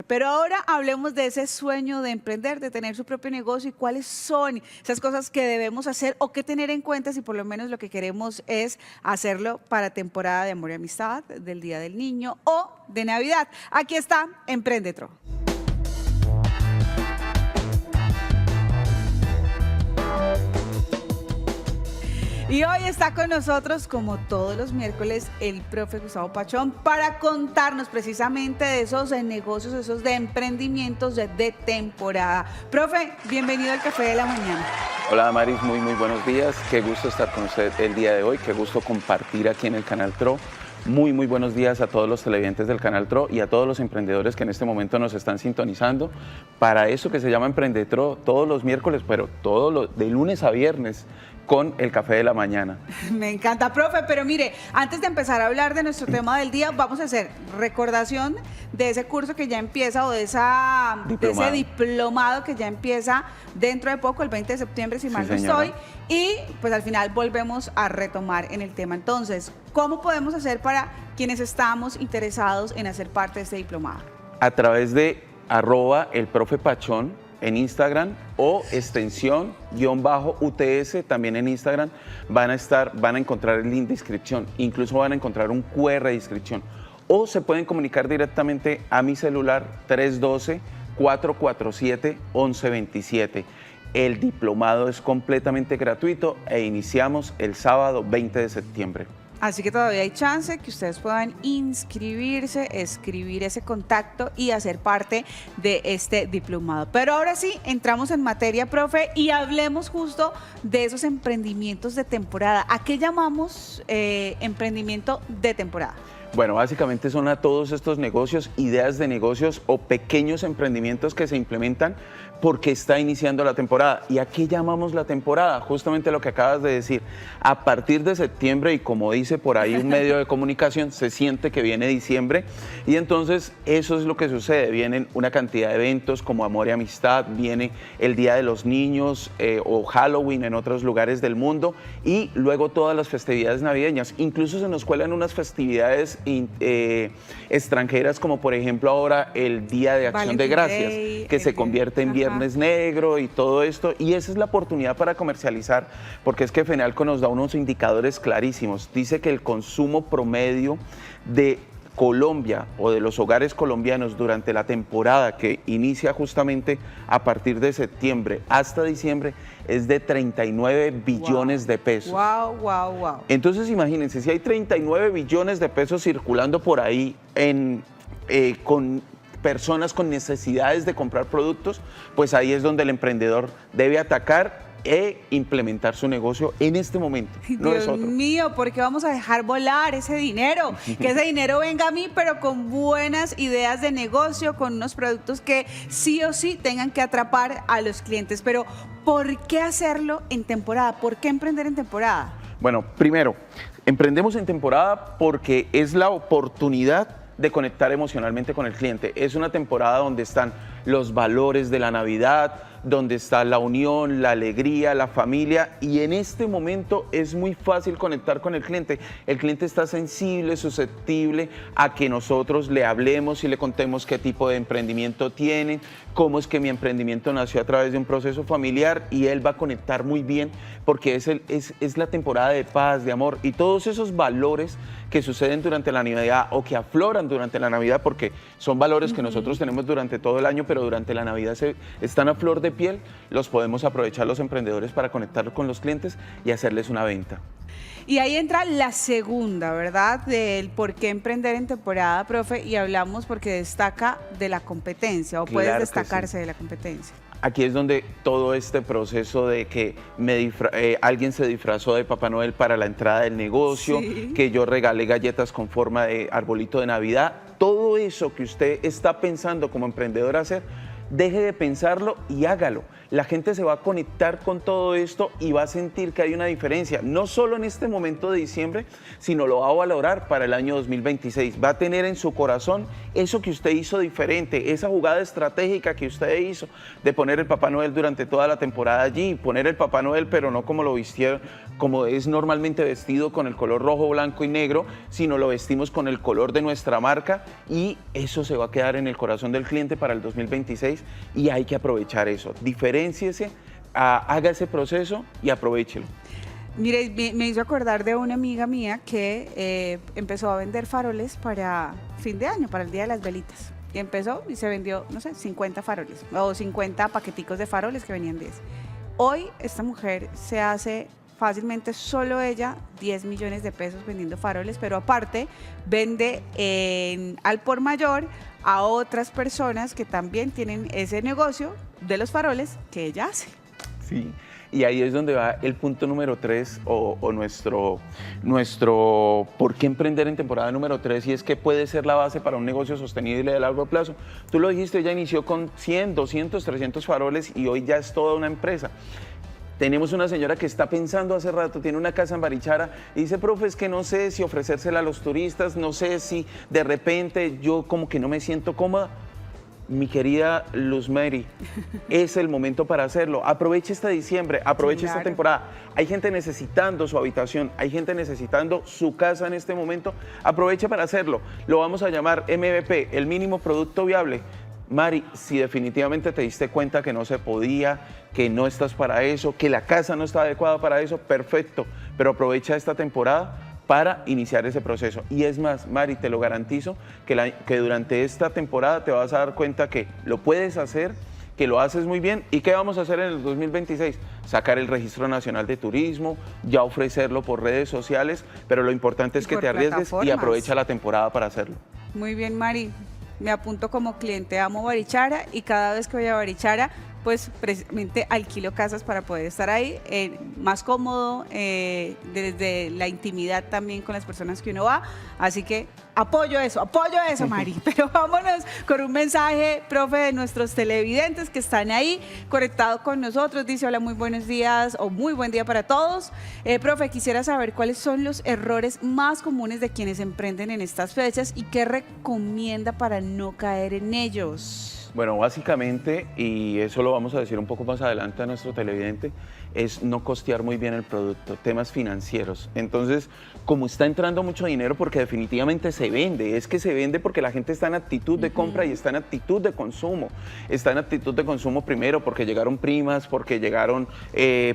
Pero ahora hablemos de ese sueño de emprender, de tener su propio negocio y cuáles son esas cosas que debemos hacer o que tener en cuenta si por lo menos lo que queremos es hacerlo para temporada de amor y amistad, del Día del Niño o de Navidad. Aquí está Emprendetro. Y hoy está con nosotros, como todos los miércoles, el profe Gustavo Pachón para contarnos precisamente de esos negocios, esos de emprendimientos de temporada. Profe, bienvenido al Café de la Mañana. Hola Maris, muy buenos días. Qué gusto estar con usted el día de hoy, qué gusto compartir aquí en el Canal TRO. Muy buenos días a todos los televidentes del Canal TRO y a todos los emprendedores que en este momento nos están sintonizando para eso que se llama Emprendetro todos los miércoles, pero de lunes a viernes con el Café de la Mañana. Me encanta, profe, pero mire, antes de empezar a hablar de nuestro tema del día, vamos a hacer recordación de ese curso que ya empieza o de ese diplomado que ya empieza dentro de poco, el 20 de septiembre, si mal no estoy, y pues al final volvemos a retomar en el tema. Entonces, ¿cómo podemos hacer para quienes estamos interesados en hacer parte de este diplomado? A través de @elprofepachón en Instagram o extensión_UTS también en Instagram van a encontrar el link de inscripción, incluso van a encontrar un QR de inscripción o se pueden comunicar directamente a mi celular 312-447-1127. El diplomado es completamente gratuito e iniciamos el sábado 20 de septiembre. Así que todavía hay chance que ustedes puedan inscribirse, escribir ese contacto y hacer parte de este diplomado. Pero ahora sí, entramos en materia, profe, y hablemos justo de esos emprendimientos de temporada. ¿A qué llamamos emprendimiento de temporada? Bueno, básicamente son a todos estos negocios, ideas de negocios o pequeños emprendimientos que se implementan porque está iniciando la temporada. ¿Y a qué llamamos la temporada? Justamente lo que acabas de decir. A partir de septiembre, y como dice por ahí un medio de comunicación, se siente que viene diciembre y entonces eso es lo que sucede. Vienen una cantidad de eventos como Amor y Amistad, viene el Día de los Niños o Halloween en otros lugares del mundo y luego todas las festividades navideñas. Incluso se nos cuelan unas festividades extranjeras como por ejemplo ahora el Día de Acción de Gracias, que se convierte en Viernes Negro y todo esto, y esa es la oportunidad para comercializar, porque es que FENALCO nos da unos indicadores clarísimos. Dice que el consumo promedio de Colombia o de los hogares colombianos durante la temporada que inicia justamente a partir de septiembre hasta diciembre es de 39 billones de pesos. Wow. Entonces imagínense, si hay 39 billones de pesos circulando por ahí con personas con necesidades de comprar productos, pues ahí es donde el emprendedor debe atacar e implementar su negocio en este momento, no es otro. Dios mío, ¿por qué vamos a dejar volar ese dinero? Que ese dinero venga a mí, pero con buenas ideas de negocio, con unos productos que sí o sí tengan que atrapar a los clientes. Pero, ¿por qué hacerlo en temporada? ¿Por qué emprender en temporada? Bueno, primero, emprendemos en temporada porque es la oportunidad de conectar emocionalmente con el cliente. Es una temporada donde están los valores de la Navidad, donde está la unión, la alegría, la familia, y en este momento es muy fácil conectar con el cliente. El cliente está sensible, susceptible a que nosotros le hablemos y le contemos qué tipo de emprendimiento tiene, cómo es que mi emprendimiento nació a través de un proceso familiar, y él va a conectar muy bien porque es la temporada de paz, de amor, y todos esos valores que suceden durante la Navidad o que afloran durante la Navidad, porque son valores que nosotros tenemos durante todo el año, pero durante la Navidad están a flor de piel, los podemos aprovechar los emprendedores para conectar con los clientes y hacerles una venta. Y ahí entra la segunda, ¿verdad? Del por qué emprender en temporada, profe, y hablamos porque destaca de la competencia o puede destacarse de la competencia. Aquí es donde todo este proceso de que alguien se disfrazó de Papá Noel para la entrada del negocio, que yo regalé galletas con forma de arbolito de Navidad, todo eso que usted está pensando como emprendedor hacer, deje de pensarlo y hágalo. La gente se va a conectar con todo esto y va a sentir que hay una diferencia, no solo en este momento de diciembre, sino lo va a valorar para el año 2026. Va a tener en su corazón eso que usted hizo diferente, esa jugada estratégica que usted hizo de poner el Papá Noel durante toda la temporada allí, poner el Papá Noel, pero no como lo vistieron, como es normalmente vestido con el color rojo, blanco y negro, sino lo vestimos con el color de nuestra marca y eso se va a quedar en el corazón del cliente para el 2026 y hay que aprovechar eso. Diferénciese, haga ese proceso y aprovéchelo. Mire, me hizo acordar de una amiga mía que empezó a vender faroles para fin de año, para el Día de las Velitas. Y empezó y se vendió, no sé, 50 faroles o 50 paqueticos de faroles que venían 10. Hoy esta mujer se hace fácilmente solo ella 10 millones de pesos vendiendo faroles, pero aparte vende al por mayor a otras personas que también tienen ese negocio de los faroles que ella hace. Sí, y ahí es donde va el punto número 3 o nuestro por qué emprender en temporada número 3 y es que puede ser la base para un negocio sostenible de largo plazo. Tú lo dijiste, ella inició con 100, 200, 300 faroles y hoy ya es toda una empresa. Tenemos una señora que está pensando hace rato, tiene una casa en Barichara y dice, profe, es que no sé si ofrecérsela a los turistas, no sé si de repente yo como que no me siento cómoda. Mi querida Luz Mary, es el momento para hacerlo. Aproveche este diciembre, aproveche esta temporada. Hay gente necesitando su habitación, hay gente necesitando su casa en este momento. Aproveche para hacerlo. Lo vamos a llamar MVP, el mínimo producto viable. Mari, si definitivamente te diste cuenta que no se podía, que no estás para eso, que la casa no está adecuada para eso, perfecto, pero aprovecha esta temporada para iniciar ese proceso. Y es más, Mari, te lo garantizo, que durante esta temporada te vas a dar cuenta que lo puedes hacer, que lo haces muy bien. ¿Y qué vamos a hacer en el 2026? Sacar el Registro Nacional de Turismo, ya ofrecerlo por redes sociales, pero lo importante es que te arriesgues y aprovecha la temporada para hacerlo. Muy bien, Mari. Me apunto como cliente, amo Barichara y cada vez que voy a Barichara, pues precisamente alquilo casas para poder estar ahí, más cómodo, desde la intimidad también con las personas que uno va. Así que apoyo eso, Mari. Pero vámonos con un mensaje, profe, de nuestros televidentes que están ahí conectados con nosotros. Dice, hola, muy buenos días o muy buen día para todos. Profe, quisiera saber cuáles son los errores más comunes de quienes emprenden en estas fechas y qué recomienda para no caer en ellos. Bueno, básicamente, y eso lo vamos a decir un poco más adelante a nuestro televidente, es no costear muy bien el producto, temas financieros. Entonces, como está entrando mucho dinero, porque definitivamente se vende, es que se vende porque la gente está en actitud de compra y está en actitud de consumo. Está en actitud de consumo primero porque llegaron primas, porque llegaron,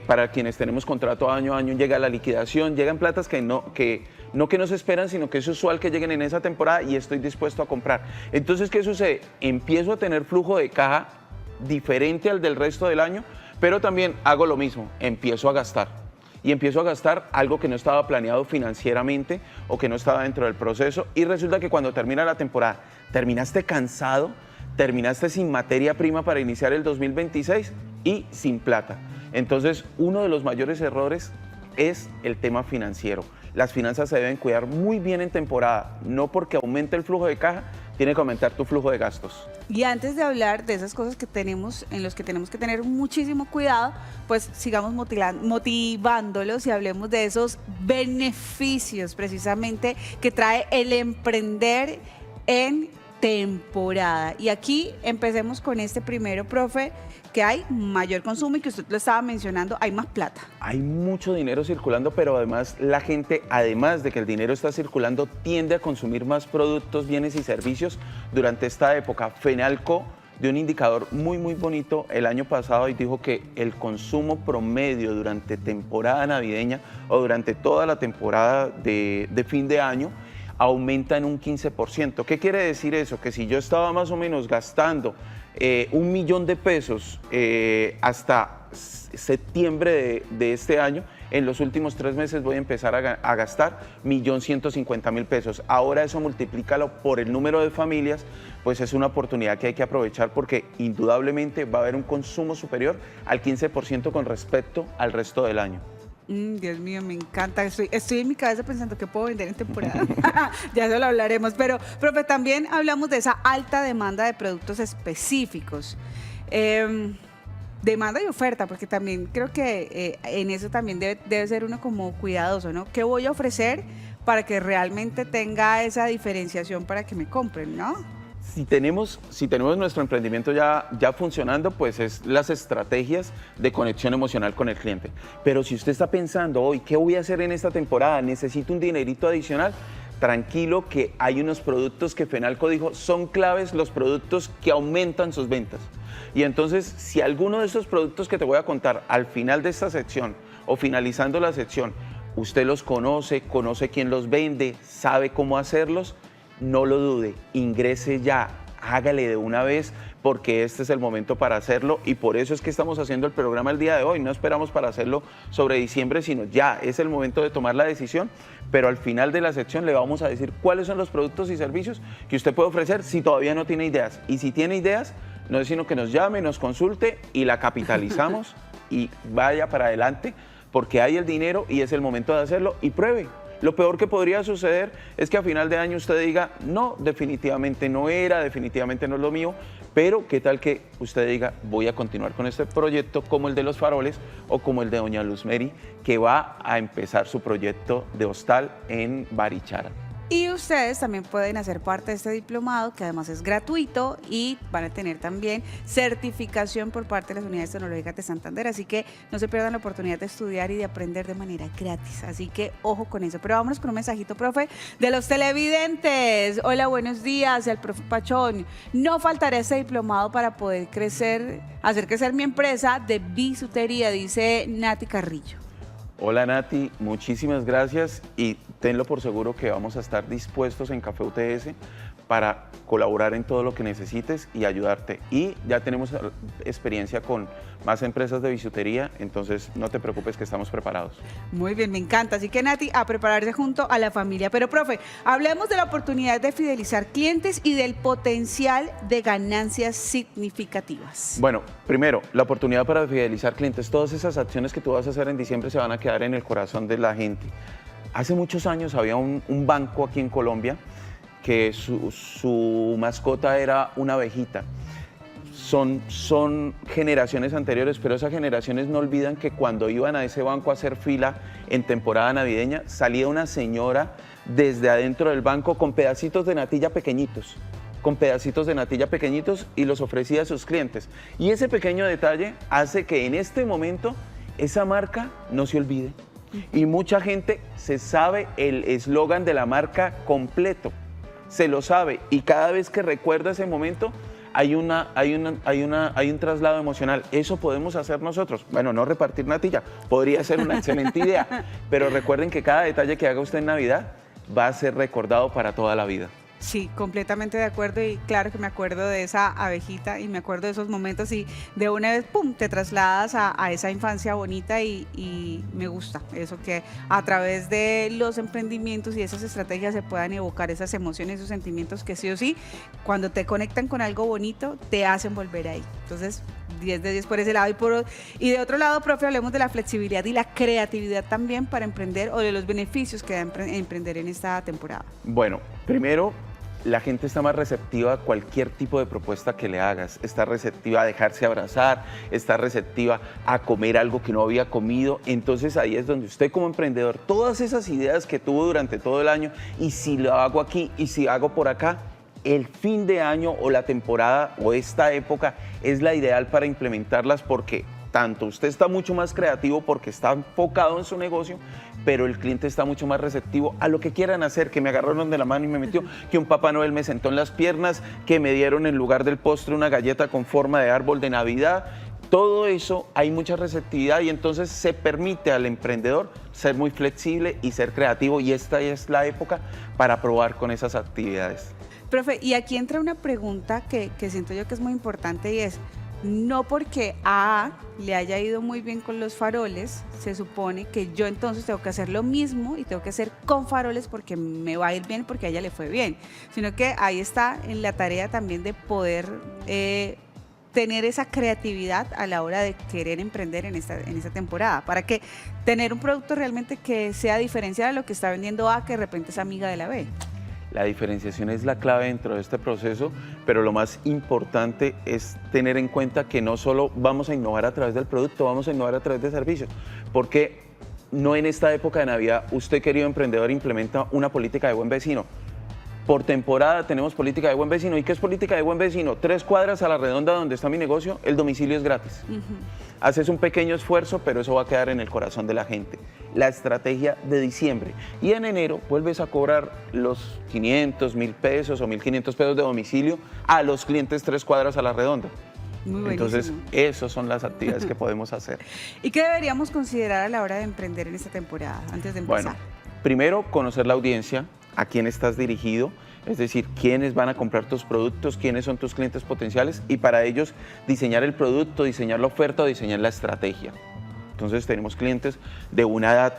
para quienes tenemos contrato año a año, llega la liquidación, llegan platas que no se esperan, sino que es usual que lleguen en esa temporada y estoy dispuesto a comprar. Entonces, ¿qué sucede? Empiezo a tener flujo de caja diferente al del resto del año, pero también hago lo mismo, empiezo a gastar. Y empiezo a gastar algo que no estaba planeado financieramente o que no estaba dentro del proceso y resulta que cuando termina la temporada, terminaste cansado, terminaste sin materia prima para iniciar el 2026 y sin plata. Entonces, uno de los mayores errores es el tema financiero. Las finanzas se deben cuidar muy bien en temporada, no porque aumente el flujo de caja, tiene que aumentar tu flujo de gastos. Y antes de hablar de esas cosas que tenemos, en los que tenemos que tener muchísimo cuidado, pues sigamos motivándolos y hablemos de esos beneficios precisamente que trae el emprender en temporada. Y aquí empecemos con este primero, profe, que hay mayor consumo y que usted lo estaba mencionando, hay más plata. Hay mucho dinero circulando, pero además la gente, además de que el dinero está circulando, tiende a consumir más productos, bienes y servicios durante esta época. Fenalco dio un indicador muy bonito el año pasado y dijo que el consumo promedio durante temporada navideña o durante toda la temporada de fin de año aumenta en un 15%. ¿Qué quiere decir eso? Que si yo estaba más o menos gastando 1 millón de pesos hasta septiembre de este año, en los últimos 3 meses voy a empezar a gastar 1.150.000 pesos. Ahora eso multiplícalo por el número de familias, pues es una oportunidad que hay que aprovechar porque indudablemente va a haber un consumo superior al 15% con respecto al resto del año. Dios mío, me encanta. Estoy en mi cabeza pensando que puedo vender en temporada. Ya eso lo hablaremos. Pero, profe, también hablamos de esa alta demanda de productos específicos. Demanda y oferta, porque también creo que en eso también debe ser uno como cuidadoso, ¿no? ¿Qué voy a ofrecer para que realmente tenga esa diferenciación para que me compren, ¿no? Si tenemos nuestro emprendimiento ya funcionando, pues es las estrategias de conexión emocional con el cliente. Pero si usted está pensando, hoy, ¿qué voy a hacer en esta temporada? ¿Necesito un dinerito adicional? Tranquilo, que hay unos productos que Fenalco dijo son claves, los productos que aumentan sus ventas. Y entonces, si alguno de esos productos que te voy a contar al final de esta sección o finalizando la sección, usted los conoce quién los vende, sabe cómo hacerlos, no lo dude, ingrese ya, hágale de una vez, porque este es el momento para hacerlo y por eso es que estamos haciendo el programa el día de hoy. No esperamos para hacerlo sobre diciembre, sino ya es el momento de tomar la decisión, pero al final de la sección le vamos a decir cuáles son los productos y servicios que usted puede ofrecer si todavía no tiene ideas. Y si tiene ideas, no es sino que nos llame, nos consulte y la capitalizamos y vaya para adelante, porque hay el dinero y es el momento de hacerlo y pruebe. Lo peor que podría suceder es que a final de año usted diga, no, definitivamente no era, definitivamente no es lo mío, pero qué tal que usted diga, voy a continuar con este proyecto como el de los faroles o como el de doña Luz Mary, que va a empezar su proyecto de hostal en Barichara. Y ustedes también pueden hacer parte de este diplomado, que además es gratuito y van a tener también certificación por parte de las unidades tecnológicas de Santander. Así que no se pierdan la oportunidad de estudiar y de aprender de manera gratis. Así que ojo con eso. Pero vámonos con un mensajito, profe, de los televidentes. Hola, buenos días, el profe Pachón. No faltará este diplomado para poder crecer, hacer crecer mi empresa de bisutería, dice Nati Carrillo. Hola Nati, muchísimas gracias y tenlo por seguro que vamos a estar dispuestos en Café UTS para colaborar en todo lo que necesites y ayudarte. Y ya tenemos experiencia con más empresas de bisutería, entonces no te preocupes que estamos preparados. Muy bien, me encanta. Así que Nati, a prepararse junto a la familia. Pero profe, hablemos de la oportunidad de fidelizar clientes y del potencial de ganancias significativas. Bueno, primero, la oportunidad para fidelizar clientes. Todas esas acciones que tú vas a hacer en diciembre se van a quedar en el corazón de la gente. Hace muchos años había un banco aquí en Colombia que su mascota era una abejita. Son generaciones anteriores, pero esas generaciones no olvidan que cuando iban a ese banco a hacer fila en temporada navideña, salía una señora desde adentro del banco con pedacitos de natilla pequeñitos, y los ofrecía a sus clientes. Y ese pequeño detalle hace que en este momento esa marca no se olvide. Y mucha gente se sabe el eslogan de la marca completo. Se lo sabe y cada vez que recuerda ese momento hay un traslado emocional. Eso podemos hacer nosotros. Bueno, no repartir natilla, podría ser una excelente idea, pero recuerden que cada detalle que haga usted en Navidad va a ser recordado para toda la vida. Sí, completamente de acuerdo y claro que me acuerdo de esa abejita y me acuerdo de esos momentos y de una vez, ¡pum!, te trasladas a esa infancia bonita y me gusta eso que a través de los emprendimientos y esas estrategias se puedan evocar esas emociones, esos sentimientos que sí o sí, cuando te conectan con algo bonito, te hacen volver ahí. Entonces, 10 de 10 por ese lado y de otro lado, profe, hablemos de la flexibilidad y la creatividad también para emprender o de los beneficios que da emprender en esta temporada. Bueno, primero, la gente está más receptiva a cualquier tipo de propuesta que le hagas, está receptiva a dejarse abrazar, está receptiva a comer algo que no había comido, entonces ahí es donde usted como emprendedor, todas esas ideas que tuvo durante todo el año, y si lo hago aquí, y si hago por acá, el fin de año o la temporada o esta época es la ideal para implementarlas porque tanto usted está mucho más creativo porque está enfocado en su negocio, pero el cliente está mucho más receptivo a lo que quieran hacer, que me agarraron de la mano y me metió, que un Papá Noel me sentó en las piernas, que me dieron en lugar del postre una galleta con forma de árbol de Navidad. Todo eso hay mucha receptividad y entonces se permite al emprendedor ser muy flexible y ser creativo y esta es la época para probar con esas actividades. Profe, y aquí entra una pregunta que siento yo que es muy importante y es, no porque a le haya ido muy bien con los faroles, se supone que yo entonces tengo que hacer lo mismo y tengo que hacer con faroles porque me va a ir bien porque a ella le fue bien, sino que ahí está en la tarea también de poder tener esa creatividad a la hora de querer emprender en esta temporada? Para que tener un producto realmente que sea diferencial a lo que está vendiendo A, que de repente es amiga de la B. La diferenciación es la clave dentro de este proceso, pero lo más importante es tener en cuenta que no solo vamos a innovar a través del producto, vamos a innovar a través de servicios, porque no en esta época de Navidad usted, querido emprendedor, implementa una política de buen vecino. Por temporada tenemos política de buen vecino. ¿Y qué es política de buen vecino? 3 cuadras a la redonda donde está mi negocio, el domicilio es gratis. Haces un pequeño esfuerzo, pero eso va a quedar en el corazón de la gente. La estrategia de diciembre. Y en enero vuelves a cobrar los 500, 1.000 pesos o 1.500 pesos de domicilio a los clientes 3 cuadras a la redonda. Muy Entonces, esas son las actividades que podemos hacer. ¿Y qué deberíamos considerar a la hora de emprender en esta temporada, antes de empezar? Bueno, primero, conocer la audiencia, a quién estás dirigido, es decir, quiénes van a comprar tus productos, quiénes son tus clientes potenciales, y para ellos diseñar el producto, diseñar la oferta o diseñar la estrategia. Entonces tenemos clientes de una edad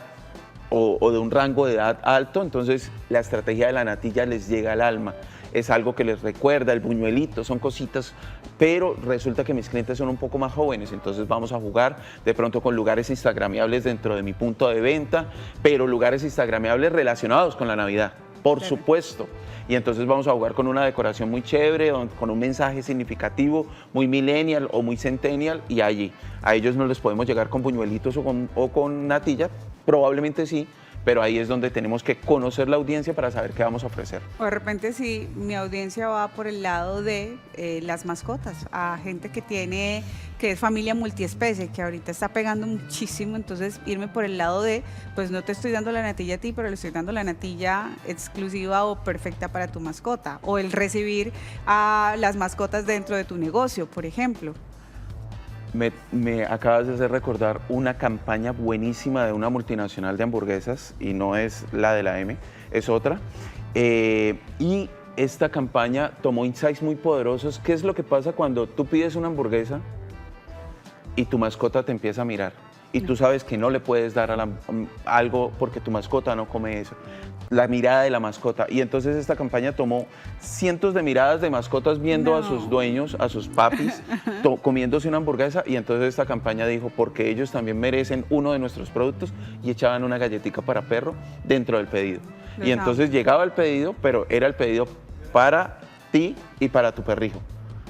o de un rango de edad alto, entonces la estrategia de la natilla les llega al alma. Es algo que les recuerda, el buñuelito, son cositas, pero resulta que mis clientes son un poco más jóvenes, entonces vamos a jugar de pronto con lugares instagramiables dentro de mi punto de venta, pero lugares instagramiables relacionados con la Navidad, por supuesto. Y entonces vamos a jugar con una decoración muy chévere, con un mensaje significativo, muy millennial o muy centennial, y allí a ellos no les podemos llegar con buñuelitos o con natilla, probablemente sí, pero ahí es donde tenemos que conocer la audiencia para saber qué vamos a ofrecer. O de repente si mi audiencia va por el lado de las mascotas, a gente que es familia multiespecie, que ahorita está pegando muchísimo, entonces irme por el lado de, pues no te estoy dando la natilla a ti, pero le estoy dando la natilla exclusiva o perfecta para tu mascota, o el recibir a las mascotas dentro de tu negocio, por ejemplo. Me acabas de hacer recordar una campaña buenísima de una multinacional de hamburguesas, y no es la de la M, es otra. Y esta campaña tomó insights muy poderosos. ¿Qué es lo que pasa cuando tú pides una hamburguesa y tu mascota te empieza a mirar? Y tú sabes que no le puedes dar algo porque tu mascota no come eso. La mirada de la mascota. Y entonces esta campaña tomó cientos de miradas de mascotas viendo a sus dueños, a sus papis, comiéndose una hamburguesa. Y entonces esta campaña dijo, porque ellos también merecen uno de nuestros productos, y echaban una galletica para perro dentro del pedido. Y entonces llegaba el pedido, pero era el pedido para ti y para tu perrijo.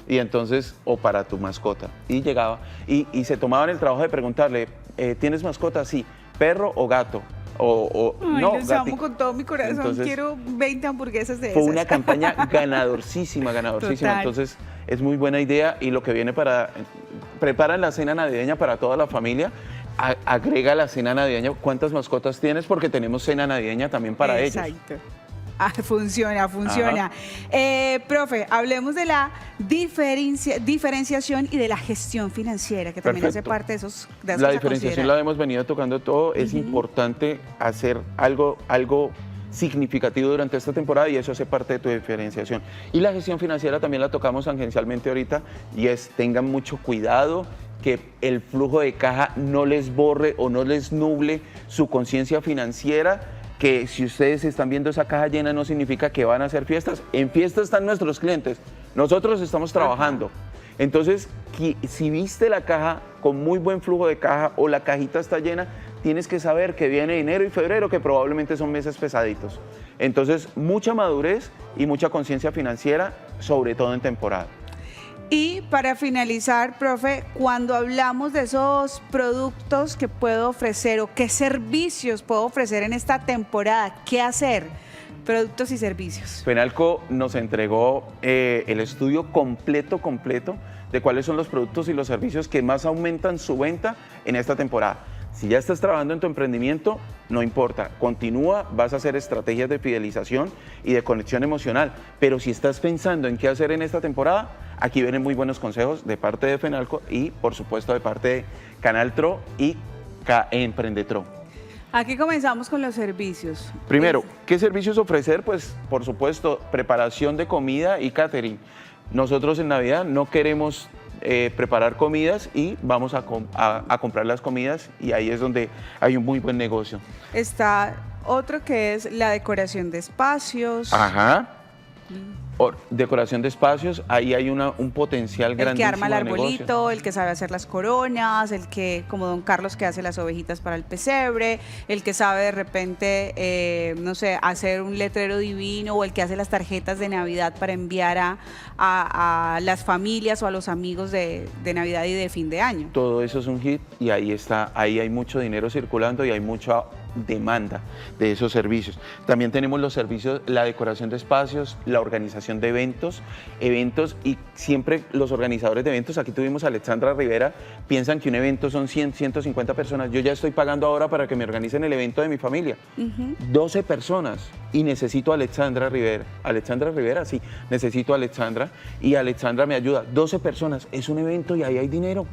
Y entonces, o para tu mascota. Y llegaba, y se tomaban el trabajo de preguntarle, ¿tienes mascota? Sí. ¿Perro o gato? Ay, no, los amo con todo mi corazón. Entonces, quiero 20 hamburguesas de esas. Fue una campaña ganadorcísima. Total. Entonces es muy buena idea, y lo que viene preparan la cena navideña para toda la familia, agrega la cena navideña. ¿Cuántas mascotas tienes? Porque tenemos cena navideña también para ellos. Exacto. Funciona. Profe, hablemos de la diferenciación y de la gestión financiera, que también hace parte de esos La diferenciación la hemos venido tocando todo. Es importante hacer algo significativo durante esta temporada, y eso hace parte de tu diferenciación. Y la gestión financiera también la tocamos tangencialmente ahorita, y es: tengan mucho cuidado que el flujo de caja no les borre o no les nuble su conciencia financiera. Que si ustedes están viendo esa caja llena, no significa que van a hacer fiestas. En fiestas están nuestros clientes, nosotros estamos trabajando. Entonces, si viste la caja con muy buen flujo de caja, o la cajita está llena, tienes que saber que viene enero y febrero, que probablemente son meses pesaditos. Entonces, mucha madurez y mucha conciencia financiera, sobre todo en temporada. Y para finalizar, profe, cuando hablamos de esos productos que puedo ofrecer o qué servicios puedo ofrecer en esta temporada, ¿qué hacer? Productos y servicios. Fenalco nos entregó el estudio completo de cuáles son los productos y los servicios que más aumentan su venta en esta temporada. Si ya estás trabajando en tu emprendimiento, no importa, continúa, vas a hacer estrategias de fidelización y de conexión emocional. Pero si estás pensando en qué hacer en esta temporada, aquí vienen muy buenos consejos de parte de Fenalco y, por supuesto, de parte de Canal Tro y Emprendetro. Aquí comenzamos con los servicios. Primero, ¿qué servicios ofrecer? Pues, por supuesto, preparación de comida y catering. Nosotros en Navidad no queremos preparar comidas, y vamos a comprar las comidas, y ahí es donde hay un muy buen negocio. Está otro que es la decoración de espacios. Ajá. Decoración de espacios, ahí hay un potencial grandísimo. El que arma el de arbolito, negocio. el que sabe hacer las coronas, el que, como don Carlos, que hace las ovejitas para el pesebre, el que sabe de repente, no sé, hacer un letrero divino, o el que hace las tarjetas de Navidad para enviar a las familias o a los amigos de Navidad y de fin de año. Todo eso es un hit y ahí está, ahí hay mucho dinero circulando y hay mucha demanda de esos servicios. También tenemos los servicios, la decoración de espacios, la organización de eventos y siempre los organizadores de eventos, aquí tuvimos a Alexandra Rivera, piensan que un evento son 100, 150 personas. Yo ya estoy pagando ahora para que me organicen el evento de mi familia. 12 personas y necesito a Alexandra Rivera. Alexandra Rivera, sí, necesito a Alexandra y Alexandra me ayuda. 12 personas, es un evento y ahí hay dinero.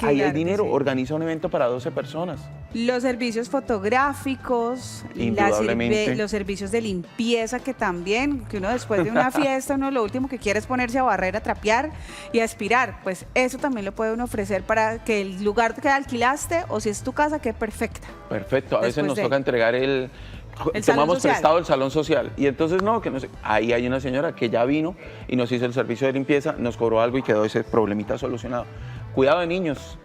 Ahí hay dinero, sí. Organiza un evento para 12 personas. Los servicios fotográficos, Indudablemente. los servicios de limpieza que también, que uno después de una fiesta, uno lo último que quiere es ponerse a barrer, a trapear y a aspirar. Pues eso también lo puede uno ofrecer para que el lugar que alquilaste o si es tu casa quede perfecta. Perfecto, a veces Después nos toca entregar salón tomamos social. prestado el salón social y entonces no sé, ahí hay una señora que ya vino y nos hizo el servicio de limpieza, nos cobró algo y quedó ese problemita solucionado. Cuidado de niños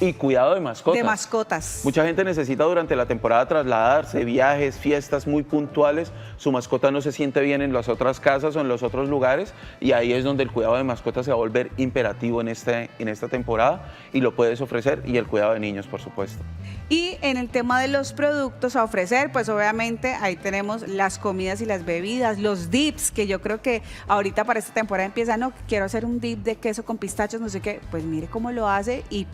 y cuidado de mascotas. De mascotas. Mucha gente necesita durante la temporada trasladarse, viajes, fiestas muy puntuales. Su mascota no se siente bien en las otras casas o en los otros lugares y ahí es donde el cuidado de mascotas se va a volver imperativo en esta temporada y lo puedes ofrecer y el cuidado de niños, por supuesto. Y en el tema de los productos a ofrecer, pues obviamente ahí tenemos las comidas y las bebidas, los dips, que yo creo que ahorita para esta temporada empieza, no, quiero hacer un dip de queso con pistachos, no sé qué, pues mire cómo lo hace y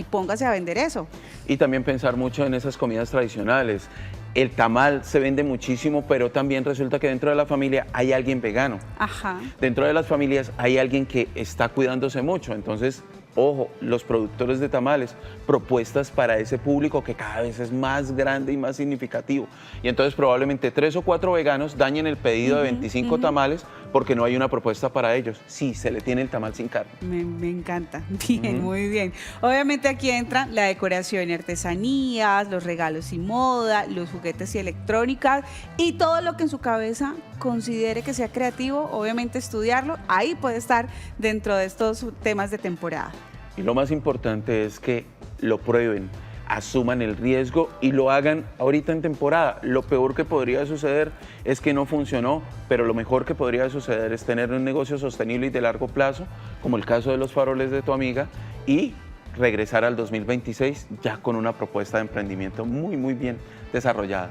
póngase a vender eso. Y también pensar mucho en esas comidas tradicionales. El tamal se vende muchísimo, pero también resulta que dentro de la familia hay alguien vegano. Ajá. Dentro de las familias hay alguien que está cuidándose mucho, entonces ojo, los productores de tamales, propuestas para ese público que cada vez es más grande y más significativo. Y entonces probablemente 3 o 4 veganos dañen el pedido de 25 tamales porque no hay una propuesta para ellos. Sí, se le tiene el tamal sin carne. Me encanta. Bien, muy bien. Obviamente aquí entra la decoración y artesanías, los regalos y moda, los juguetes y electrónicas y todo lo que en su cabeza considere que sea creativo, obviamente estudiarlo, ahí puede estar dentro de estos temas de temporada. Y lo más importante es que lo prueben, asuman el riesgo y lo hagan ahorita en temporada. Lo peor que podría suceder es que no funcionó, pero lo mejor que podría suceder es tener un negocio sostenible y de largo plazo, como el caso de los faroles de tu amiga, y regresar al 2026 ya con una propuesta de emprendimiento muy bien desarrollada.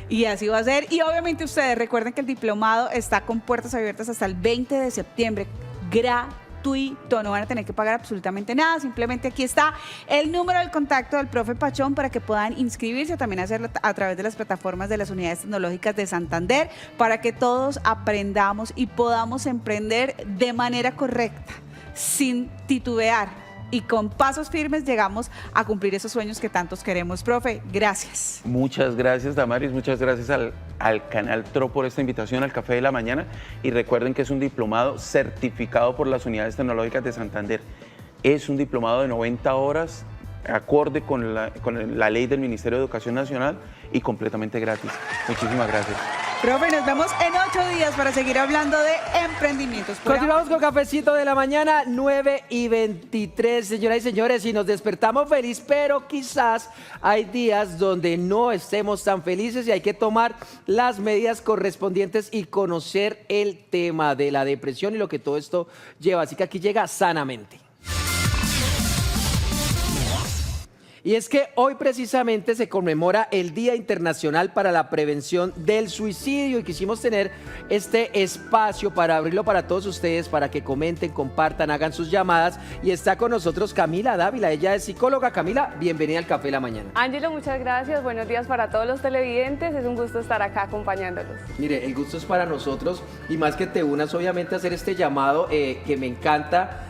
Y así va a ser. Y obviamente ustedes recuerden que el diplomado está con puertas abiertas hasta el 20 de septiembre, gratuito, no van a tener que pagar absolutamente nada, simplemente aquí está el número del contacto del profe Pachón para que puedan inscribirse o también hacerlo a través de las plataformas de las unidades tecnológicas de Santander para que todos aprendamos y podamos emprender de manera correcta, sin titubear. Y con pasos firmes llegamos a cumplir esos sueños que tantos queremos. Profe, gracias. Muchas gracias, Damaris, muchas gracias al Canal TRO por esta invitación al Café de la Mañana y recuerden que es un diplomado certificado por las unidades tecnológicas de Santander. Es un diplomado de 90 horas, acorde con la ley del Ministerio de Educación Nacional y completamente gratis. Muchísimas gracias. Profe, nos vemos en 8 días para seguir hablando de emprendimientos. Continuamos con Cafecito de la Mañana, 9:23, señoras y señores, y nos despertamos feliz, pero quizás hay días donde no estemos tan felices y hay que tomar las medidas correspondientes y conocer el tema de la depresión y lo que todo esto lleva. Así que aquí llega Sanamente. Y es que hoy precisamente se conmemora el Día Internacional para la Prevención del Suicidio y quisimos tener este espacio para abrirlo para todos ustedes, para que comenten, compartan, hagan sus llamadas. Y está con nosotros Camila Dávila, ella es psicóloga. Camila, bienvenida al Café de la Mañana. Ángelo, muchas gracias, buenos días para todos los televidentes, es un gusto estar acá acompañándolos. Mire, el gusto es para nosotros y más que te unas obviamente a hacer este llamado que me encanta.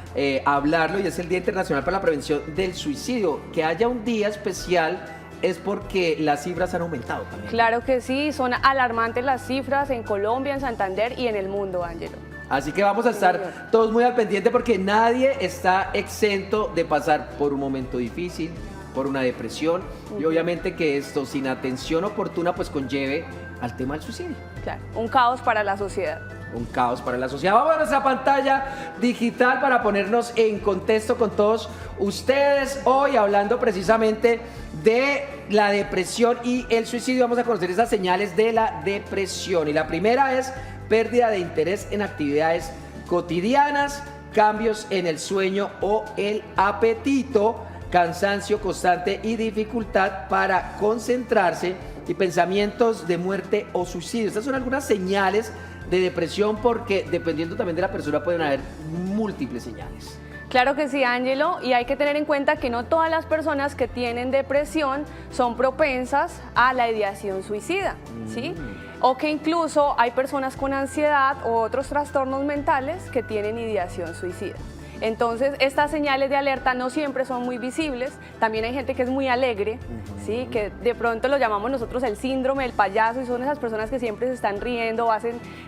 Hablarlo y es el Día Internacional para la Prevención del Suicidio. Que haya un día especial es porque las cifras han aumentado también. Claro que sí, son alarmantes las cifras en Colombia, en Santander y en el mundo, Ángelo. Así que vamos a estar todos muy al pendiente porque nadie está exento de pasar por un momento difícil, por una depresión y obviamente que esto sin atención oportuna pues conlleve al tema del suicidio. Claro, un caos para la sociedad. un caos para la sociedad. Vamos a nuestra pantalla digital para ponernos en contexto con todos ustedes. Hoy hablando precisamente de la depresión y el suicidio, vamos a conocer esas señales de la depresión. Y la primera es pérdida de interés en actividades cotidianas, cambios en el sueño o el apetito, cansancio constante y dificultad para concentrarse y pensamientos de muerte o suicidio. Estas son algunas señales de depresión porque dependiendo también de la persona pueden haber múltiples señales. Claro que sí, Ángelo, y hay que tener en cuenta que no todas las personas que tienen depresión son propensas a la ideación suicida, ¿sí? O que incluso hay personas con ansiedad o otros trastornos mentales que tienen ideación suicida. Entonces, estas señales de alerta no siempre son muy visibles. También hay gente que es muy alegre, ¿sí? Que de pronto lo llamamos nosotros el síndrome del payaso, y son esas personas que siempre se están riendo,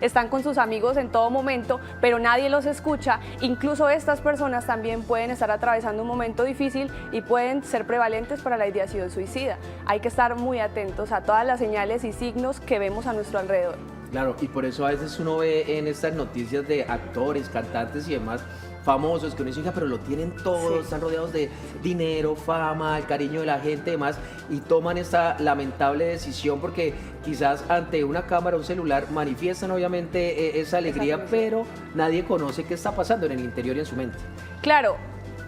están con sus amigos en todo momento, pero nadie los escucha. Incluso estas personas también pueden estar atravesando un momento difícil y pueden ser prevalentes para la ideación suicida. Hay que estar muy atentos a todas las señales y signos que vemos a nuestro alrededor. Claro, y por eso a veces uno ve en estas noticias de actores, cantantes y demás famosos que uno dice, pero lo tienen todo, sí, están rodeados de dinero, fama, el cariño de la gente y demás, y toman esta lamentable decisión porque quizás ante una cámara, un celular, manifiestan obviamente esa alegría, pero nadie conoce qué está pasando en el interior y en su mente. Claro,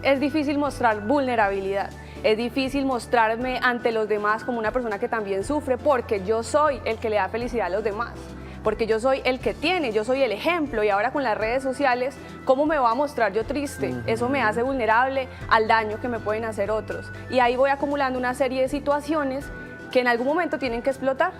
es difícil mostrar vulnerabilidad. Es difícil mostrarme ante los demás como una persona que también sufre porque yo soy el que le da felicidad a los demás, porque yo soy el que tiene, yo soy el ejemplo, y ahora con las redes sociales, ¿cómo me voy a mostrar yo triste? Eso me hace vulnerable al daño que me pueden hacer otros. Y ahí voy acumulando una serie de situaciones que en algún momento tienen que explotar.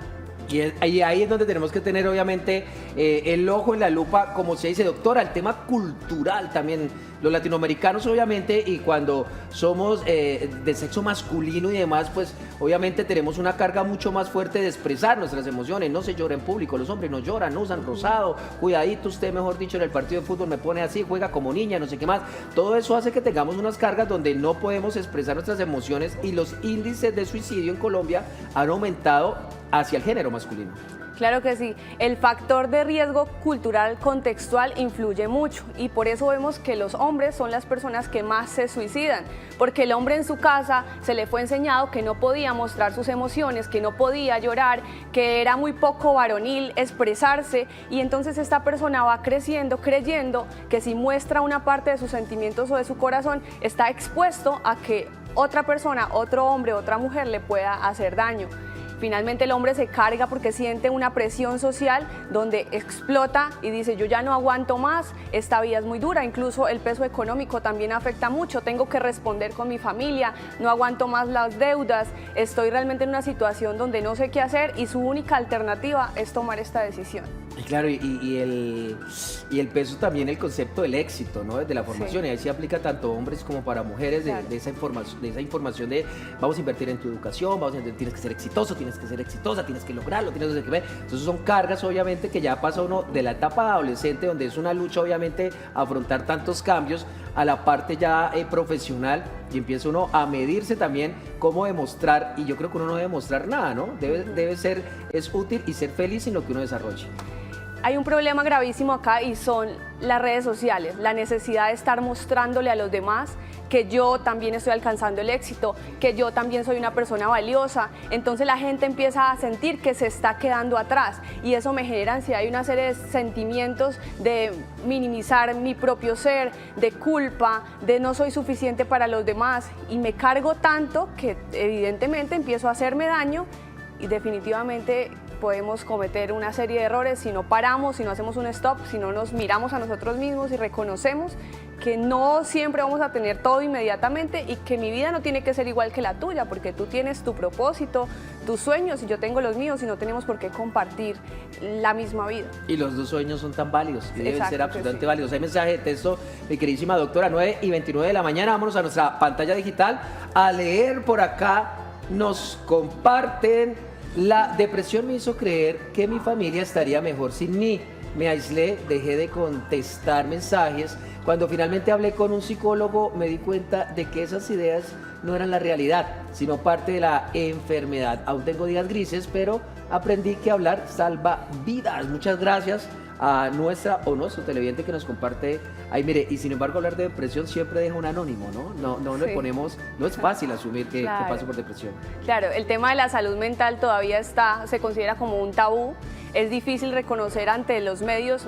Y ahí es donde tenemos que tener obviamente el ojo en la lupa, como se dice, doctora, el tema cultural también. Los latinoamericanos obviamente, y cuando somos de sexo masculino y demás, pues obviamente tenemos una carga mucho más fuerte de expresar nuestras emociones. No se llora en público, los hombres no lloran, no usan rosado, cuidadito usted, mejor dicho, en el partido de fútbol me pone así, juega como niña, no sé qué más. Todo eso hace que tengamos unas cargas donde no podemos expresar nuestras emociones, y los índices de suicidio en Colombia han aumentado hacia el género masculino. Claro que sí, el factor de riesgo cultural contextual influye mucho, y por eso vemos que los hombres son las personas que más se suicidan, porque el hombre en su casa se le fue enseñado que no podía mostrar sus emociones, que no podía llorar, que era muy poco varonil expresarse, y entonces esta persona va creciendo creyendo que si muestra una parte de sus sentimientos o de su corazón está expuesto a que otra persona, otro hombre, otra mujer le pueda hacer daño. Finalmente el hombre se carga porque siente una presión social donde explota y dice, yo ya no aguanto más, esta vida es muy dura. Incluso el peso económico también afecta mucho, tengo que responder con mi familia, no aguanto más las deudas, estoy realmente en una situación donde no sé qué hacer, y su única alternativa es tomar esta decisión. Y claro, y el peso también, el concepto del éxito, ¿no? Desde la formación, sí, y ahí se aplica tanto hombres como para mujeres, claro, de esa información de vamos a invertir en tu educación, tienes que ser exitoso, tienes que ser exitosa, tienes que lograrlo, tienes que ver. Entonces son cargas obviamente que ya pasa uno de la etapa de adolescente, donde es una lucha obviamente afrontar tantos cambios, a la parte ya profesional, y empieza uno a medirse también cómo demostrar, y yo creo que uno no debe demostrar nada, ¿no? Es útil y ser feliz en lo que uno desarrolle. Hay un problema gravísimo acá, y son las redes sociales, la necesidad de estar mostrándole a los demás que yo también estoy alcanzando el éxito, que yo también soy una persona valiosa. Entonces la gente empieza a sentir que se está quedando atrás, y eso me genera ansiedad y una serie de sentimientos de minimizar mi propio ser, de culpa, de no soy suficiente para los demás, y me cargo tanto que evidentemente empiezo a hacerme daño, y definitivamente podemos cometer una serie de errores si no paramos, si no hacemos un stop, si no nos miramos a nosotros mismos y reconocemos que no siempre vamos a tener todo inmediatamente, y que mi vida no tiene que ser igual que la tuya, porque tú tienes tu propósito, tus sueños, y yo tengo los míos, y no tenemos por qué compartir la misma vida. Y los dos sueños son tan válidos, y deben ser absolutamente válidos. Hay mensaje de texto, mi queridísima doctora, 9:29 de la mañana. Vámonos a nuestra pantalla digital a leer por acá. Nos comparten: la depresión me hizo creer que mi familia estaría mejor sin mí. Me aislé, dejé de contestar mensajes. Cuando finalmente hablé con un psicólogo, me di cuenta de que esas ideas no eran la realidad, sino parte de la enfermedad. Aún tengo días grises, pero aprendí que hablar salva vidas. Muchas gracias a nuestra o nuestro televidente que nos comparte ahí. Mire, y sin embargo hablar de depresión siempre deja un anónimo, ¿no? No le ponemos, no es fácil asumir que pase por depresión. Claro, el tema de la salud mental todavía se considera como un tabú. Es difícil reconocer ante los medios,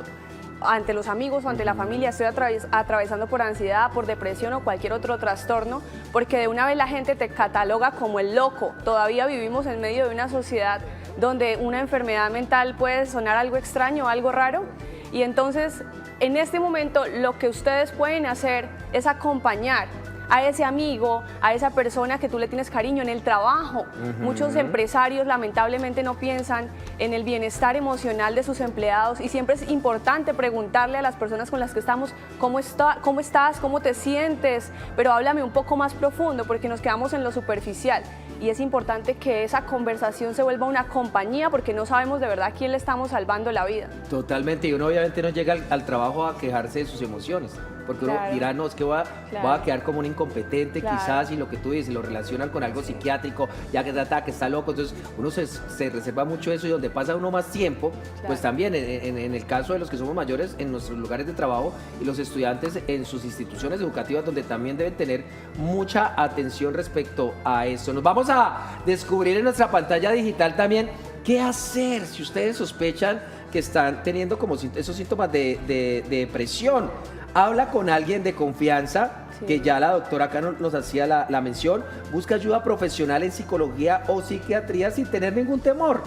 ante los amigos o ante la familia, estoy atravesando por ansiedad, por depresión o cualquier otro trastorno, porque de una vez la gente te cataloga como el loco. Todavía vivimos en medio de una sociedad donde una enfermedad mental puede sonar algo extraño, algo raro, y entonces en este momento lo que ustedes pueden hacer es acompañar a ese amigo, a esa persona que tú le tienes cariño en el trabajo. Muchos empresarios lamentablemente no piensan en el bienestar emocional de sus empleados y siempre es importante preguntarle a las personas con las que estamos cómo estás, cómo te sientes, pero háblame un poco más profundo porque nos quedamos en lo superficial. Y es importante que esa conversación se vuelva una compañía porque no sabemos de verdad a quién le estamos salvando la vida. Totalmente, y uno obviamente no llega al trabajo a quejarse de sus emociones, porque uno dirá, no, es que voy a quedar como un incompetente quizás, y lo que tú dices, lo relacionan con algo psiquiátrico, ya que está loco, entonces uno se reserva mucho eso, y donde pasa uno más tiempo, pues también en el caso de los que somos mayores, en nuestros lugares de trabajo, y los estudiantes en sus instituciones educativas, donde también deben tener mucha atención respecto a esto. Nos vamos a descubrir en nuestra pantalla digital también qué hacer si ustedes sospechan que están teniendo como esos síntomas de depresión. Habla con alguien de confianza, que ya la doctora acá nos hacía la mención. Busca ayuda profesional en psicología o psiquiatría sin tener ningún temor.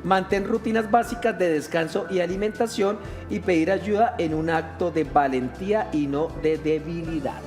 Mantén rutinas básicas de descanso y alimentación, y pedir ayuda en un acto de valentía y no de debilidad.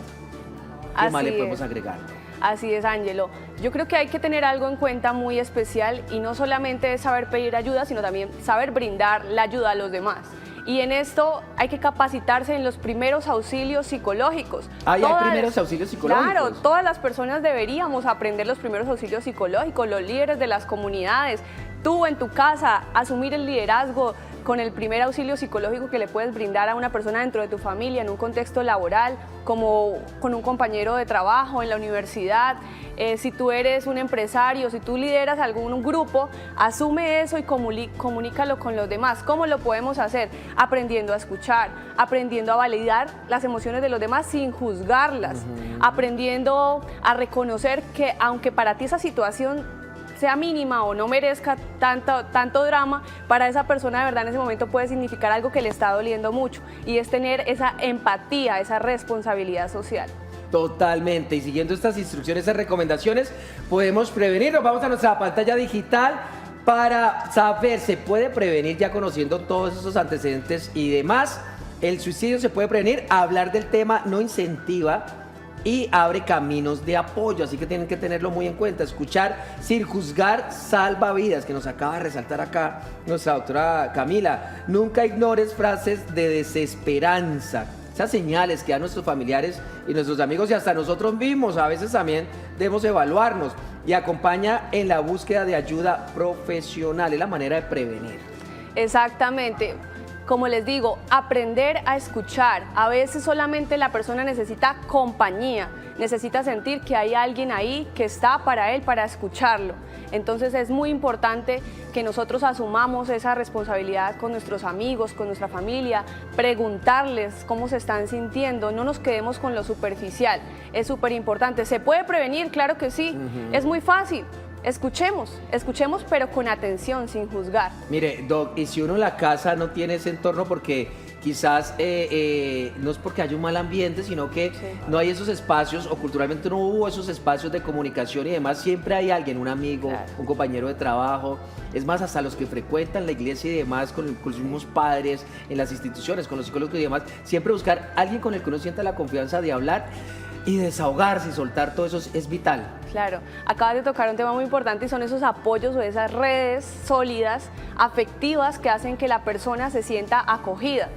¿Qué más le podemos agregar? Así es, Ángelo. Yo creo que hay que tener algo en cuenta muy especial, y no solamente es saber pedir ayuda, sino también saber brindar la ayuda a los demás. Y en esto hay que capacitarse en los primeros auxilios psicológicos. ¿Hay primeros auxilios psicológicos? Claro, todas las personas deberíamos aprender los primeros auxilios psicológicos, los líderes de las comunidades. Tú en tu casa, asumir el liderazgo con el primer auxilio psicológico que le puedes brindar a una persona dentro de tu familia, en un contexto laboral, como con un compañero de trabajo, en la universidad. Si tú eres un empresario, si tú lideras algún grupo, asume eso y comunícalo con los demás. ¿Cómo lo podemos hacer? Aprendiendo a escuchar, aprendiendo a validar las emociones de los demás sin juzgarlas, aprendiendo a reconocer que aunque para ti esa situación sea mínima o no merezca tanto drama, para esa persona de verdad en ese momento puede significar algo que le está doliendo mucho, y es tener esa empatía, esa responsabilidad social. Totalmente, y siguiendo estas instrucciones, estas recomendaciones, podemos prevenir. Nos vamos a nuestra pantalla digital para saber, ¿se puede prevenir ya conociendo todos esos antecedentes y demás? El suicidio se puede prevenir. Hablar del tema no incentiva y abre caminos de apoyo, así que tienen que tenerlo muy en cuenta. Escuchar sin juzgar salva vidas, que nos acaba de resaltar acá nuestra doctora Camila. Nunca ignores frases de desesperanza, esas señales que dan nuestros familiares y nuestros amigos y hasta nosotros mismos. A veces también debemos evaluarnos, y acompaña en la búsqueda de ayuda profesional, es la manera de prevenir. Exactamente. Como les digo, aprender a escuchar. A veces solamente la persona necesita compañía, necesita sentir que hay alguien ahí que está para él, para escucharlo. Entonces es muy importante que nosotros asumamos esa responsabilidad con nuestros amigos, con nuestra familia, preguntarles cómo se están sintiendo, no nos quedemos con lo superficial, es súper importante. ¿Se puede prevenir? Claro que sí, es muy fácil. Escuchemos, pero con atención, sin juzgar. Mire, Doc, y si uno en la casa no tiene ese entorno, porque quizás no es porque haya un mal ambiente, sino que no hay esos espacios, o culturalmente no hubo esos espacios de comunicación y demás, siempre hay alguien, un amigo, un compañero de trabajo, es más, hasta los que frecuentan la iglesia y demás, con los mismos padres, en las instituciones, con los psicólogos y demás, siempre buscar alguien con el que uno sienta la confianza de hablar y desahogarse y soltar todo eso es vital. Claro, acabas de tocar un tema muy importante, y son esos apoyos o esas redes sólidas, afectivas, que hacen que la persona se sienta acogida.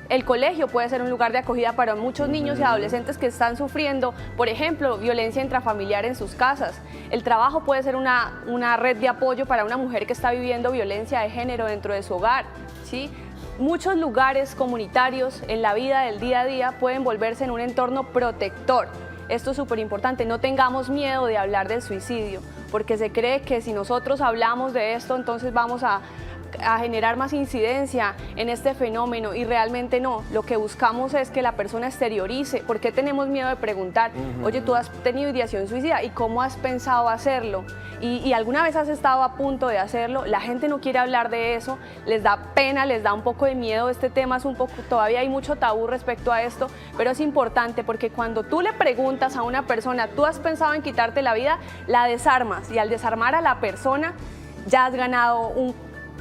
El colegio puede ser un lugar de acogida para muchos niños y adolescentes que están sufriendo, por ejemplo, violencia intrafamiliar en sus casas. El trabajo puede ser una red de apoyo para una mujer que está viviendo violencia de género dentro de su hogar, ¿sí? Muchos lugares comunitarios en la vida del día a día pueden volverse en un entorno protector. esto es súper importante, no tengamos miedo de hablar del suicidio, porque se cree que si nosotros hablamos de esto, entonces vamos a generar más incidencia en este fenómeno, y realmente no. Lo que buscamos es que la persona exteriorice. ¿Por qué tenemos miedo de preguntar, oye, tú has tenido ideación suicida y cómo has pensado hacerlo? Y alguna vez has estado a punto de hacerlo. La gente no quiere hablar de eso, les da pena, les da un poco de miedo. Este tema es un poco, todavía hay mucho tabú respecto a esto, pero es importante porque cuando tú le preguntas a una persona, ¿tú has pensado en quitarte la vida?, la desarmas, y al desarmar a la persona ya has ganado un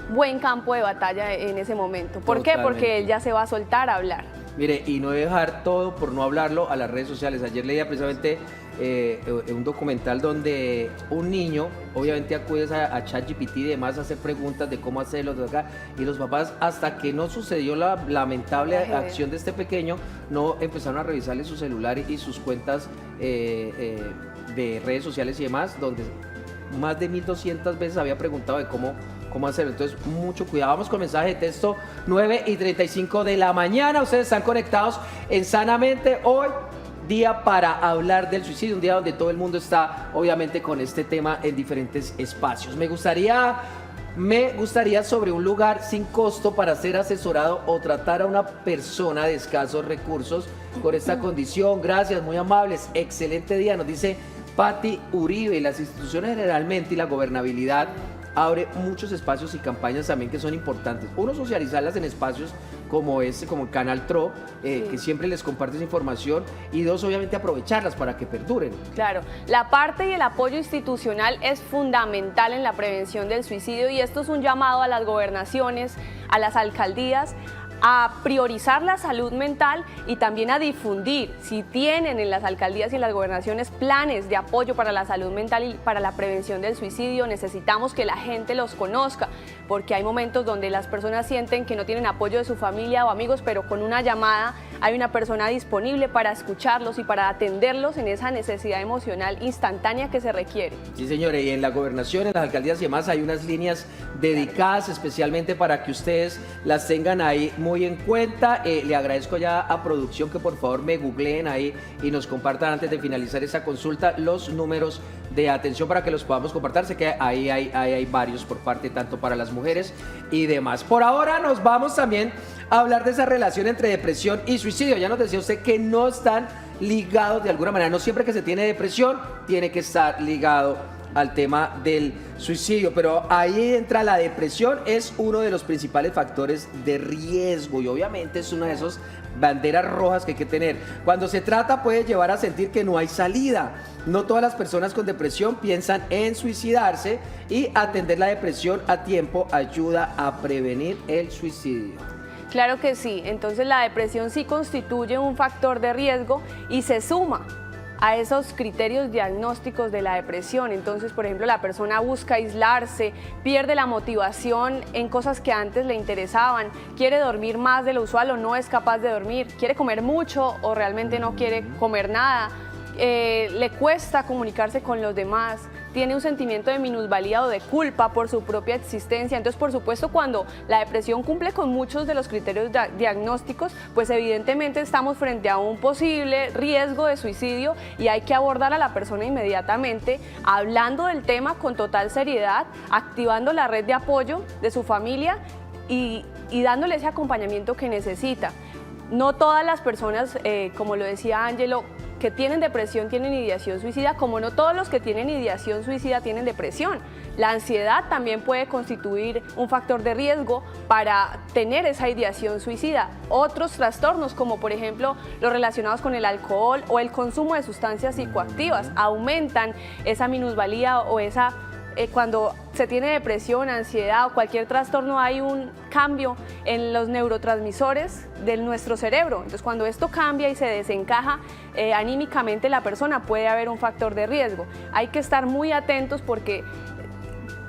buen campo de batalla en ese momento. ¿Por qué? Porque él ya se va a soltar a hablar. Mire, y no dejar todo por no hablarlo a las redes sociales. Ayer leía precisamente un documental donde un niño, obviamente acude a ChatGPT y demás a hacer preguntas de cómo hacerlo, de acá, y los papás, hasta que no sucedió la lamentable acción de este pequeño, no empezaron a revisarle su celular y sus cuentas de redes sociales y demás, donde más de 1200 veces había preguntado de cómo hacerlo. Entonces, mucho cuidado. Vamos con mensaje de texto 9:35 de la mañana. Ustedes están conectados en Sanamente. Hoy, día para hablar del suicidio, un día donde todo el mundo está, obviamente, con este tema en diferentes espacios. Me gustaría sobre un lugar sin costo para ser asesorado o tratar a una persona de escasos recursos con esta condición. Gracias, muy amables. Excelente día, nos dice Patti Uribe. Las instituciones generalmente y la gobernabilidad abre muchos espacios y campañas también que son importantes. Uno, socializarlas en espacios como el Canal TRO, que siempre les comparte esa información, y dos, obviamente aprovecharlas para que perduren. Claro, la parte y el apoyo institucional es fundamental en la prevención del suicidio, y esto es un llamado a las gobernaciones, a las alcaldías, a priorizar la salud mental y también a difundir, si tienen en las alcaldías y en las gobernaciones planes de apoyo para la salud mental y para la prevención del suicidio. Necesitamos que la gente los conozca, porque hay momentos donde las personas sienten que no tienen apoyo de su familia o amigos, pero con una llamada hay una persona disponible para escucharlos y para atenderlos en esa necesidad emocional instantánea que se requiere. Sí, señores, y en la gobernación, en las alcaldías y demás, hay unas líneas dedicadas especialmente para que ustedes las tengan ahí muy en cuenta. Le agradezco ya a producción que por favor me googleen ahí y nos compartan antes de finalizar esta consulta los números de atención para que los podamos compartir. Sé que ahí hay varios por parte tanto para las mujeres y demás. Por ahora nos vamos también a hablar de esa relación entre depresión y suicidio. Ya nos decía usted que no están ligados de alguna manera. No siempre que se tiene depresión tiene que estar ligado al tema del suicidio, pero ahí entra la depresión, es uno de los principales factores de riesgo y obviamente es una de esas banderas rojas que hay que tener. Cuando se trata puede llevar a sentir que no hay salida. No todas las personas con depresión piensan en suicidarse, y atender la depresión a tiempo ayuda a prevenir el suicidio. Claro que sí, entonces la depresión sí constituye un factor de riesgo y se suma a esos criterios diagnósticos de la depresión. Entonces, por ejemplo, la persona busca aislarse, pierde la motivación en cosas que antes le interesaban, quiere dormir más de lo usual o no es capaz de dormir, quiere comer mucho o realmente no quiere comer nada, le cuesta comunicarse con los demás, tiene un sentimiento de minusvalía o de culpa por su propia existencia. Entonces, por supuesto, cuando la depresión cumple con muchos de los criterios diagnósticos, pues evidentemente estamos frente a un posible riesgo de suicidio y hay que abordar a la persona inmediatamente, hablando del tema con total seriedad, activando la red de apoyo de su familia y dándole ese acompañamiento que necesita. No todas las personas, como lo decía Ángelo, que tienen depresión tienen ideación suicida, como no todos los que tienen ideación suicida tienen depresión. La ansiedad también puede constituir un factor de riesgo para tener esa ideación suicida. Otros trastornos, como por ejemplo los relacionados con el alcohol o el consumo de sustancias psicoactivas, aumentan esa minusvalía o esa... Cuando se tiene depresión, ansiedad o cualquier trastorno, hay un cambio en los neurotransmisores de nuestro cerebro. Entonces, cuando esto cambia y se desencaja anímicamente la persona, puede haber un factor de riesgo. Hay que estar muy atentos porque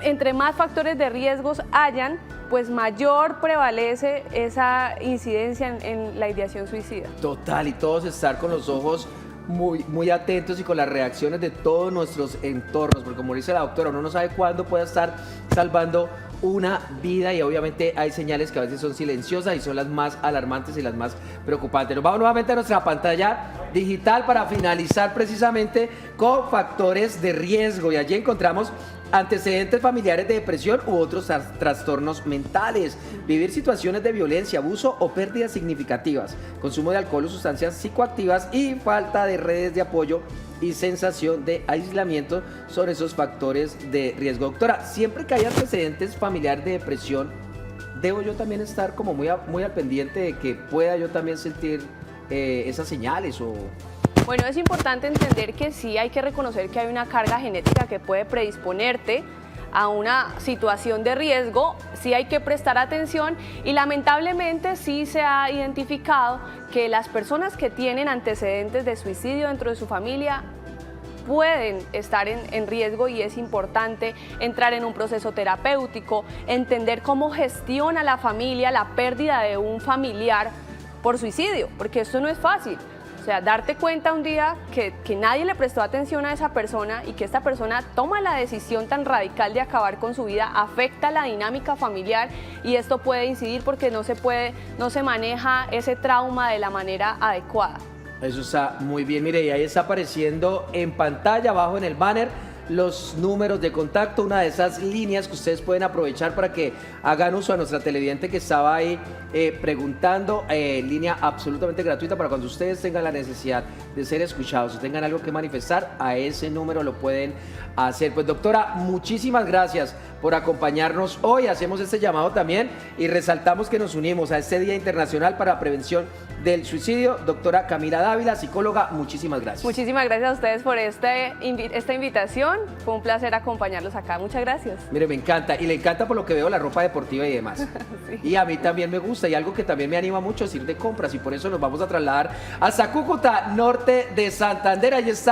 entre más factores de riesgos hayan, pues mayor prevalece esa incidencia en la ideación suicida. Total, y todos estar con los ojos muy atentos y con las reacciones de todos nuestros entornos, porque como dice la doctora, uno no sabe cuándo pueda estar salvando una vida y obviamente hay señales que a veces son silenciosas y son las más alarmantes y las más preocupantes. Nos vamos nuevamente a nuestra pantalla digital para finalizar precisamente con factores de riesgo y allí encontramos antecedentes familiares de depresión u otros trastornos mentales, vivir situaciones de violencia, abuso o pérdidas significativas, consumo de alcohol o sustancias psicoactivas y falta de redes de apoyo y sensación de aislamiento son esos factores de riesgo. Doctora, siempre que hay antecedentes familiares de depresión, ¿debo yo también estar como muy al pendiente de que pueda yo también sentir esas señales o...? Bueno, es importante entender que sí hay que reconocer que hay una carga genética que puede predisponerte a una situación de riesgo, sí hay que prestar atención y lamentablemente sí se ha identificado que las personas que tienen antecedentes de suicidio dentro de su familia pueden estar en riesgo y es importante entrar en un proceso terapéutico, entender cómo gestiona la familia la pérdida de un familiar por suicidio, porque esto no es fácil. O sea, darte cuenta un día que nadie le prestó atención a esa persona y que esta persona toma la decisión tan radical de acabar con su vida, afecta la dinámica familiar y esto puede incidir porque no se maneja ese trauma de la manera adecuada. Eso está muy bien, mire, y ahí está apareciendo en pantalla, abajo en el banner, los números de contacto, una de esas líneas que ustedes pueden aprovechar para que hagan uso a nuestra televidente que estaba ahí preguntando, línea absolutamente gratuita para cuando ustedes tengan la necesidad de ser escuchados o tengan algo que manifestar, a ese número lo pueden hacer. Pues doctora, muchísimas gracias por acompañarnos hoy, hacemos este llamado también y resaltamos que nos unimos a este Día Internacional para la Prevención del Suicidio. Doctora Camila Dávila, psicóloga, muchísimas gracias. Muchísimas gracias a ustedes por esta invitación. Fue un placer acompañarlos acá. Muchas gracias. Mire, me encanta. Y le encanta por lo que veo la ropa deportiva y demás. Sí. Y a mí también me gusta. Y algo que también me anima mucho es ir de compras. Y por eso nos vamos a trasladar hasta Cúcuta, norte de Santander. Allí está